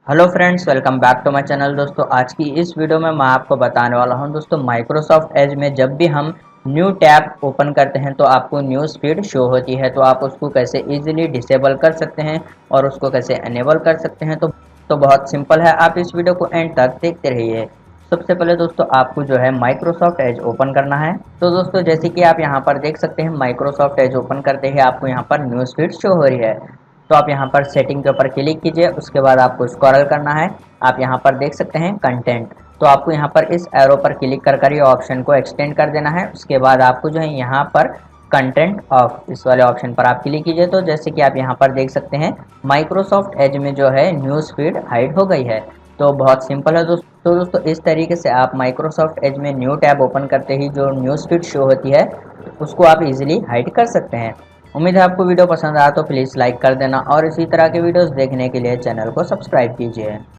Hello friends, welcome back to my channel. दोस्तों, आज की इस वीडियो में मैं आपको बताने वाला हूं दोस्तों, माइक्रोसॉफ्ट एज में जब भी हम न्यू टैब ओपन करते हैं तो आपको न्यूज़ फीड शो होती है, तो आप उसको कैसे इजीली डिसेबल कर सकते हैं और उसको कैसे एनेबल कर सकते हैं। तो बहुत सिंपल है, आप इस वीडियो को एंड तक देखते रहिए। सबसे पहले दोस्तों आपको जो है माइक्रोसॉफ्ट एज ओपन करना है। तो दोस्तों जैसे कि आप यहाँ पर देख सकते हैं, माइक्रोसॉफ्ट एज ओपन करते ही आपको यहाँ पर न्यूज़ फीड शो हो रही है। तो आप यहाँ पर सेटिंग के ऊपर क्लिक कीजिए, उसके बाद आपको स्क्रॉल करना है। आप यहाँ पर देख सकते हैं कंटेंट, तो आपको यहाँ पर इस एरो पर क्लिक कर ये ऑप्शन को एक्सटेंड कर देना है। उसके बाद आपको जो है यहाँ पर कंटेंट ऑफ इस वाले ऑप्शन पर आप क्लिक कीजिए। तो जैसे कि आप यहाँ पर देख सकते हैं, माइक्रोसॉफ्ट एज में जो है न्यूज़ फीड हाइड हो गई है। तो बहुत सिंपल है दोस्तों। तो दोस्तों इस तरीके से आप माइक्रोसॉफ्ट एज में न्यू टैब ओपन करते ही जो न्यूज़ फीड शो होती है उसको आप इजीली हाइड कर सकते हैं। उम्मीद है आपको वीडियो पसंद आया, तो प्लीज़ लाइक कर देना और इसी तरह के वीडियोस देखने के लिए चैनल को सब्सक्राइब कीजिए।